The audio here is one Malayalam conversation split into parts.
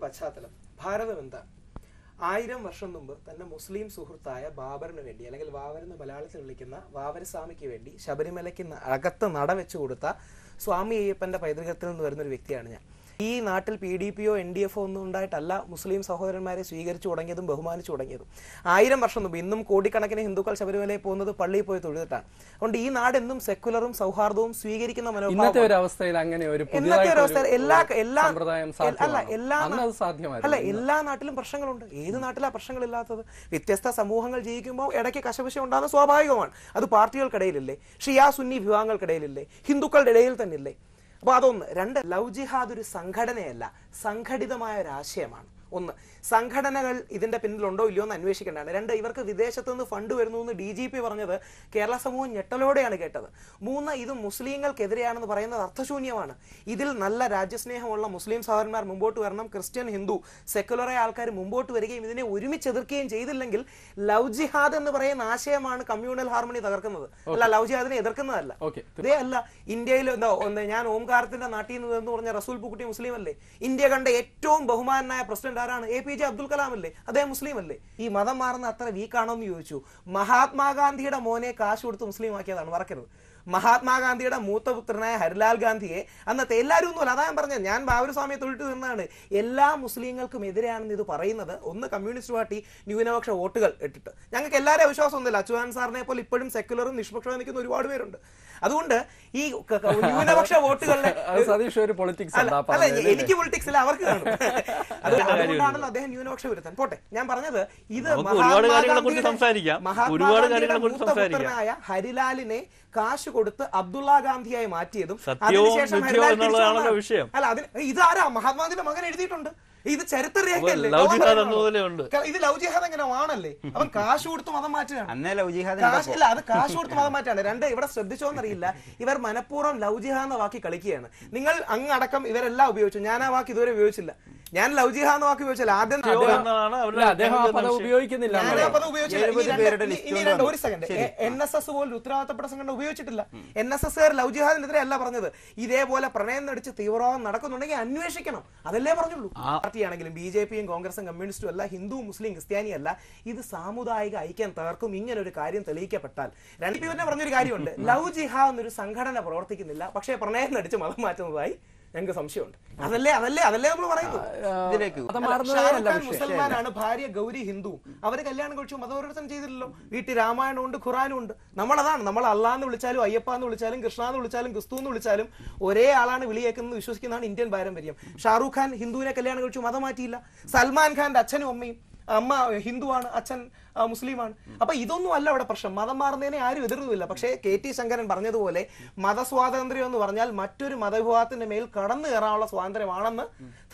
പശ്ചാത്തലം. ഭാരതം എന്താ? 1000 വർഷം മുമ്പ് തന്നെ മുസ്ലിം സുഹൃത്തായ ബാബറിന് വേണ്ടി, അല്ലെങ്കിൽ ബാബർ എന്ന് മലയാളത്തിൽ വിളിക്കുന്ന ബാബരസ്വാമിക്ക് വേണ്ടി ശബരിമലയ്ക്ക് അകത്ത് നട വെച്ചു കൊടുത്ത സ്വാമി അയ്യപ്പന്റെ പൈതൃകത്തിൽ നിന്ന് വരുന്നൊരു വ്യക്തിയാണ് ഞാൻ. ഈ നാട്ടിൽ PDP യോ NDF ഒന്നും ഉണ്ടായിട്ടല്ല മുസ്ലിം സഹോദരന്മാരെ സ്വീകരിച്ചു തുടങ്ങിയതും ബഹുമാനിച്ചു തുടങ്ങിയതും. 1000 വർഷം മുമ്പ്. ഇന്നും കോടിക്കണക്കിന് ഹിന്ദുക്കൾ ശബരിമലയിൽ പോകുന്നത് പള്ളിയിൽ പോയി തൊഴുതിട്ടാണ്. അതുകൊണ്ട് ഈ നാട് എന്നും സെക്കുലറും സൗഹാർദ്ദവും സ്വീകരിക്കുന്ന മനോഭാവം. ഇന്നത്തെ ഒരു അവസ്ഥയിൽ എല്ലാ നാട്ടിലും പ്രശ്നങ്ങളുണ്ട്. ഏത് നാട്ടിലാ പ്രശ്നങ്ങളില്ലാത്തത്? വ്യത്യസ്ത സമൂഹങ്ങൾ ജീവിക്കുമ്പോൾ ഇടയ്ക്ക് കശപശ ഉണ്ടാകുന്ന സ്വാഭാവികമാണ്. അത് പാർട്ടികൾക്കിടയിലില്ലേ? ഷിയാ സുന്നി വിഭാഗങ്ങൾക്കിടയിലില്ലേ? ഹിന്ദുക്കളുടെ ഇടയിൽ തന്നെ ഇല്ലേ? അപ്പൊ അതൊന്ന്. രണ്ട്, ലവ് ജിഹാദ് ഒരു സംഘടനയല്ല, സംഘടിതമായ ഒരു ആശയമാണ്. ഒന്ന്, സംഘടനകൾ ഇതിന്റെ പിന്നിലുണ്ടോ ഇല്ലയോ എന്ന് അന്വേഷിക്കേണ്ടതാണ്. രണ്ട്, ഇവർക്ക് വിദേശത്തു നിന്ന് ഫണ്ട് വരുന്നു എന്ന് DGP പറഞ്ഞത് കേരള സമൂഹം ഞെട്ടലോടെയാണ് കേട്ടത്. മൂന്ന്, ഇത് മുസ്ലിങ്ങൾക്കെതിരെയാണെന്ന് പറയുന്നത് അർത്ഥശൂന്യമാണ്. ഇതിൽ നല്ല രാജ്യസ്നേഹമുള്ള മുസ്ലിം സഹോദരന്മാർ മുമ്പോട്ട് വരണം. ക്രിസ്ത്യൻ, ഹിന്ദു, സെക്കുലറായ ആൾക്കാർ മുമ്പോട്ട് വരികയും ഇതിനെ ഒരുമിച്ച് എതിർക്കുകയും ചെയ്തില്ലെങ്കിൽ ലവ് ജിഹാദ് എന്ന് പറയുന്ന ആശയമാണ് കമ്മ്യൂണൽ ഹാർമണി തകർക്കുന്നത്. അല്ല, ലവ് ജിഹാദിനെ എതിർക്കുന്നതല്ല. ഇതേ അല്ല ഇന്ത്യയിൽ ഞാൻ ഓംകാരത്തിന്റെ നാട്ടിൽ നിന്ന് എന്ന് പറഞ്ഞ റസൂൽ പൂക്കുട്ടി മുസ്ലിം അല്ലേ? ഇന്ത്യ കണ്ട ഏറ്റവും ബഹുമാനായ പ്രസിഡന്റ് ആരാണ്? APJ അബ്ദുൽ കലാം അല്ലേ? അദ്ദേഹം മുസ്ലിം അല്ലേ? ഈ മതം മാറുന്ന അത്ര വീക്കാണോ എന്ന് ചോദിച്ചു. മഹാത്മാഗാന്ധിയുടെ മോനെ കാശ് കൊടുത്ത് മുസ്ലിം ആക്കിയതാണ്, മറക്കരുത്. മഹാത്മാഗാന്ധിയുടെ മൂത്ത പുത്രനായ ഹരിലാൽ ഗാന്ധിയെ അന്നത്തെ എല്ലാവരും ഒന്നുമല്ല, അതാ ഞാൻ പറഞ്ഞത്, ഞാൻ ബാബുസ്വാമിയെ തൊഴിട്ട് നിന്നാണ്. എല്ലാ മുസ്ലിങ്ങൾക്കും എതിരെയാണെന്ന് ഇത് പറയുന്നത് ഒന്ന് കമ്മ്യൂണിസ്റ്റ് പാർട്ടി ന്യൂനപക്ഷ വോട്ടുകൾ ഇട്ടിട്ട്. ഞങ്ങൾക്ക് എല്ലാവരും വിശ്വാസമൊന്നുമില്ല. അച്ചുവാൻ സാറിനെ പോലെ ഇപ്പോഴും സെക്യുലറും നിഷ്പക്ഷവും നിൽക്കുന്ന ഒരുപാട് പേരുണ്ട്. അതുകൊണ്ട് ഈ ന്യൂനപക്ഷ വോട്ടുകളുടെ അല്ല, എനിക്ക് പൊളിറ്റിക്സ് അല്ല, അവർക്ക് കാണും. അതുകൊണ്ടാണല്ലോ അദ്ദേഹം ന്യൂനപക്ഷ വിരുദ്ധൻ. പോട്ടെ, ഞാൻ പറഞ്ഞത് ഇത് മഹാത്മാഗാന്ധിയുടെ മൂത്ത പുത്രനായ ഹരിലാലിനെ കാശ് കൊടുത്ത് അബ്ദുള്ള ഗാന്ധിയായി മാറ്റിയതും അതിനുശേഷം അല്ല, അതിന് ഇതാരാ? മഹാത്മാഗാന്ധിയുടെ മകൻ എഴുതിയിട്ടുണ്ട്. ഇത് ചരിത്ര രേഖയല്ലേ? ഇത് ലവ് ജിഹാദ് എങ്ങനെ ആണല്ലേ? അവൻ കാശ് കൊടുത്ത് മതം മാറ്റുകയാണ്. അത് കാശ് കൊടുത്ത് മതം മാറ്റാണ്. രണ്ട്, ഇവിടെ ശ്രദ്ധിച്ചോന്നറിയില്ല, ഇവർ മനഃപൂർവ്വം ലവ് ജിഹാദ് എന്ന വാക്കി കളിക്കുകയാണ്. നിങ്ങൾ അങ്ങടക്കം ഇവരെല്ലാം ഉപയോഗിച്ചു. ഞാൻ ആ വാക്ക് ഇതുവരെ ഉപയോഗിച്ചില്ല. ഞാൻ ലവ് ജിഹാദ് എന്ന വാക്ക് ഉപയോഗിച്ചില്ല. ആദ്യം ഉപയോഗിക്കുന്നില്ല. ഒരു സെക്കൻഡ്, NSS പോലും ഉത്തരവാദിത്തപ്പെട്ട സംഘടന ഉപയോഗിച്ചിട്ടില്ല. NSSകാർ ലവ് ജിഹാദിനെതിരെ അല്ല പറഞ്ഞത്. ഇതേപോലെ പ്രണയം നടിച്ച് തീവ്രവാദം നടക്കുന്നുണ്ടെങ്കിൽ അന്വേഷിക്കണം, അതല്ലേ പറഞ്ഞുള്ളൂ. പാർട്ടിയാണെങ്കിലും BJPയും കോൺഗ്രസും കമ്മ്യൂണിസ്റ്റും അല്ല, ഹിന്ദു മുസ്ലിം ക്രിസ്ത്യാനിയല്ല, ഇത് സാമുദായിക ഐക്യം തകർക്കും. ഇങ്ങനെ ഒരു കാര്യം തെളിയിക്കപ്പെട്ടാൽ. രണ്ടു തന്നെ പറഞ്ഞൊരു കാര്യമുണ്ട്, ലവ് ജിഹാദ് എന്നൊരു സംഘടന പ്രവർത്തിക്കുന്നില്ല, പക്ഷേ പ്രണയം നടിച്ച് മതം മാറ്റുന്നതായി ഞങ്ങൾക്ക് സംശയമുണ്ട്. അതല്ലേ നമ്മൾ പറയുന്നത്. മുസൽമാനാണ്, ഭാര്യ ഗൗരി ഹിന്ദു, അവര് കല്യാണം കഴിച്ചു, മതപരിവർത്തനം ചെയ്തില്ലല്ലോ. വീട്ടിൽ രാമായണം ഉണ്ട്, ഖുറാനും ഉണ്ട്. നമ്മളതാണ്, നമ്മൾ അള്ളാന്ന് വിളിച്ചാലും അയ്യപ്പ എന്ന് വിളിച്ചാലും കൃഷ്ണ എന്ന് വിളിച്ചാലും ക്രിസ്തു എന്ന് വിളിച്ചാലും ഒരേ ആളാണ് വിളിയേക്കുന്നത് വിശ്വസിക്കുന്നതാണ് ഇന്ത്യൻ പാരമ്പര്യം. ഷാറൂഖ് ഖാൻ ഹിന്ദുവിനെ കല്യാണം കഴിച്ചു, മതം മാറ്റിയില്ല. സൽമാൻ ഖാന്റെ അച്ഛനും അമ്മയും, അമ്മ ഹിന്ദുവാണ്, അച്ഛൻ മുസ്ലിമാണ്. അപ്പൊ ഇതൊന്നും അല്ല അവിടെ പ്രശ്നം. മതം മാറുന്നതിനെ ആരും എതിർന്നില്ല. പക്ഷേ KT ശങ്കരൻ പറഞ്ഞതുപോലെ മതസ്വാതന്ത്ര്യം എന്ന് പറഞ്ഞാൽ മറ്റൊരു മതവിഭാഗത്തിന്റെ മേൽ കടന്നു കയറാനുള്ള സ്വാതന്ത്ര്യമാണെന്ന്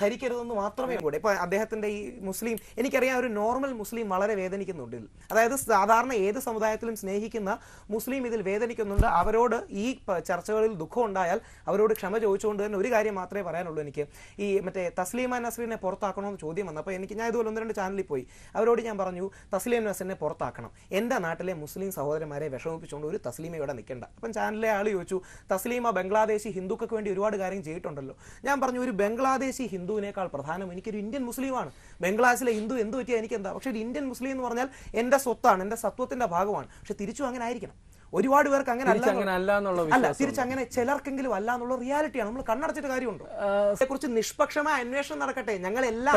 ധരിക്കരുതെന്ന് മാത്രമേ കൂടെ. ഇപ്പൊ അദ്ദേഹത്തിന്റെ ഈ മുസ്ലിം, എനിക്കറിയാം ഒരു നോർമൽ മുസ്ലിം വളരെ വേദനിക്കുന്നുണ്ട്. അതായത് സാധാരണ ഏത് സമുദായത്തിലും സ്നേഹിക്കുന്ന മുസ്ലിം ഇതിൽ വേദനിക്കുന്നുണ്ട്. അവരോട് ഈ ചർച്ചകളിൽ ദുഃഖം ഉണ്ടായാൽ അവരോട് ക്ഷമ ചോദിച്ചുകൊണ്ട് തന്നെ ഒരു കാര്യം മാത്രമേ പറയാനുള്ളൂ. എനിക്ക് ഈ മറ്റേ തസ്ലീമ നസ്രീനെ പുറത്താക്കണമെന്ന് ചോദ്യം വന്നപ്പോൾ ഞാൻ ഇതുപോലെ 1-2 ചാനലിൽ പോയി. അവരോട് ഞാൻ പറഞ്ഞു, തസ്ലീം നസ്രീനെ പുറത്താക്കണം. എൻ്റെ നാട്ടിലെ മുസ്ലിം സഹോദരന്മാരെ വിഷമിപ്പിച്ചുകൊണ്ട് ഒരു തസ്ലീമ ഇവിടെ നിൽക്കേണ്ട. അപ്പം ചാനലിലെ ആൾ ചോദിച്ചു, തസ്ലീമ ബംഗ്ലാദേശി ഹിന്ദുക്കൾക്ക് വേണ്ടി ഒരുപാട് കാര്യം ചെയ്തിട്ടുണ്ടല്ലോ. ഞാൻ പറഞ്ഞു, ഒരു ബംഗ്ലാദേശി ഹിന്ദുവിനേക്കാൾ പ്രധാനം എനിക്കൊരു ഇന്ത്യൻ മുസ്ലിമാണ്. ബംഗ്ലാദേശിലെ ഹിന്ദു എന്ത് പറ്റിയാൽ എനിക്കെന്താ? പക്ഷേ ഒരു ഇന്ത്യൻ മുസ്ലിം എന്ന് പറഞ്ഞാൽ എൻ്റെ സ്വത്താണ്, എൻ്റെ സത്വത്തിന്റെ ഭാഗമാണ്. പക്ഷെ തിരിച്ചും അങ്ങനെ ആയിരിക്കണം. ഒരുപാട് പേർക്ക് അങ്ങനെ അല്ല, തിരിച്ചങ്ങനെ ചിലർക്കെങ്കിലും അല്ല എന്നുള്ള റിയാലിറ്റിയാണ്. നമ്മൾ കണ്ണടച്ചിട്ട് കാര്യമുണ്ടോ? അതേക്കുറിച്ച് നിഷ്പക്ഷമായ അന്വേഷണം നടക്കട്ടെ. ഞങ്ങൾ എല്ലാ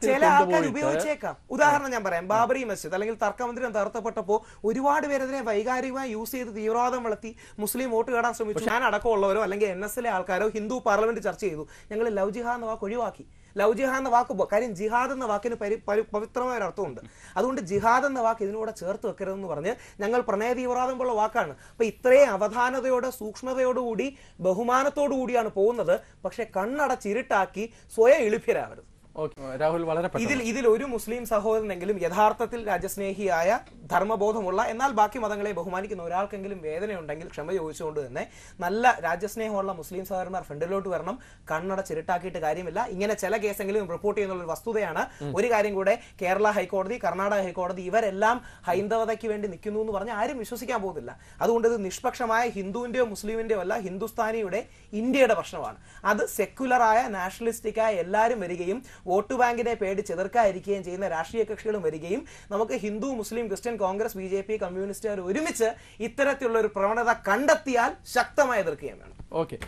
ചില ആൾക്കാർ ഉപയോഗിച്ചേക്കാം. ഉദാഹരണം ഞാൻ പറയാം, ബാബറി മസ്ജിദ് അല്ലെങ്കിൽ തർക്കമന്ദിരം തകർത്തപ്പെട്ടപ്പോൾ ഒരുപാട് പേരതിനെ വൈകാരികമായി യൂസ് ചെയ്ത് തീവ്രവാദം വളർത്തി മുസ്ലിം വോട്ട് കേടാൻ ശ്രമിച്ചു. ഞാൻ അടക്കമുള്ളവരോ അല്ലെങ്കിൽ NSലെ ആൾക്കാരോ ഹിന്ദു പാർലമെന്റ് ചർച്ച ചെയ്തു, ഞങ്ങൾ ലവ് ജിഹാദ് എന്ന വാക്ക് ഒഴിവാക്കി. ലവ് ജിഹാദ് എന്ന വാക്ക്, കാര്യം ജിഹാദ് എന്ന വാക്കിന് പവിത്രമായ ഒരു അർത്ഥമുണ്ട്. അതുകൊണ്ട് ജിഹാദ് എന്ന വാക്ക് ഇതിനൂടെ ചേർത്ത് വെക്കരുതെന്ന് പറഞ്ഞ് ഞങ്ങൾ പ്രണയ തീവ്രവാദം പോലുള്ള വാക്കാണ്. അപ്പൊ ഇത്രയും അവധാനതയോടെ സൂക്ഷ്മതയോടുകൂടി ബഹുമാനത്തോടു കൂടിയാണ് പോകുന്നത്. പക്ഷെ കണ്ണടച്ചിരുട്ടാക്കി സ്വയം എളുപ്പരാവരുത്. രാഹുൽ വളരെ ഇതിൽ ഒരു മുസ്ലിം സഹോദരനെങ്കിലും യഥാർത്ഥത്തിൽ രാജ്യസ്നേഹിയായ ധർമ്മബോധമുള്ള എന്നാൽ ബാക്കി മതങ്ങളെ ബഹുമാനിക്കുന്ന ഒരാൾക്കെങ്കിലും വേദനയുണ്ടെങ്കിൽ ക്ഷമ ചോദിച്ചുകൊണ്ട് തന്നെ നല്ല രാജ്യസ്നേഹമുള്ള മുസ്ലിം സഹോദരന്മാർ ഫ്രണ്ടിലോട്ട് വരണം. കണ്ണടച്ചിരുട്ടാക്കിയിട്ട് കാര്യമില്ല. ഇങ്ങനെ ചില കേസെങ്കിലും റിപ്പോർട്ട് ചെയ്യുന്ന ഒരു വസ്തുതയാണ്. ഒരു കാര്യം കൂടെ, കേരള ഹൈക്കോടതി, കർണാടക ഹൈക്കോടതി ഇവരെല്ലാം ഹൈന്ദവതയ്ക്ക് വേണ്ടി നിൽക്കുന്നു എന്ന് പറഞ്ഞാൽ ആരും വിശ്വസിക്കാൻ പോകുന്നില്ല. അതുകൊണ്ട് ഇത് നിഷ്പക്ഷമായ ഹിന്ദുവിന്റെയോ മുസ്ലിമിന്റെയോ അല്ല, ഹിന്ദുസ്ഥാനിയുടെ ഇന്ത്യയുടെ പ്രശ്നമാണ്. അത് സെക്യുലറായ നാഷണലിസ്റ്റിക്കായ എല്ലാവരും വരികയും വോട്ട് ബാങ്കിനെ പേടി ചെതിർക്കാതിരിക്കുകയും ചെയ്യുന്ന രാഷ്ട്രീയ കക്ഷികളും വരികയും നമുക്ക് ഹിന്ദു, മുസ്ലിം, ക്രിസ്ത്യൻ, കോൺഗ്രസ്, BJP, കമ്മ്യൂണിസ്റ്റുകാർ ഒരുമിച്ച് ഇത്തരത്തിലുള്ള ഒരു പ്രവണത കണ്ടെത്തിയാൽ ശക്തമായി എതിർക്കുകയും വേണം. ഓക്കെ.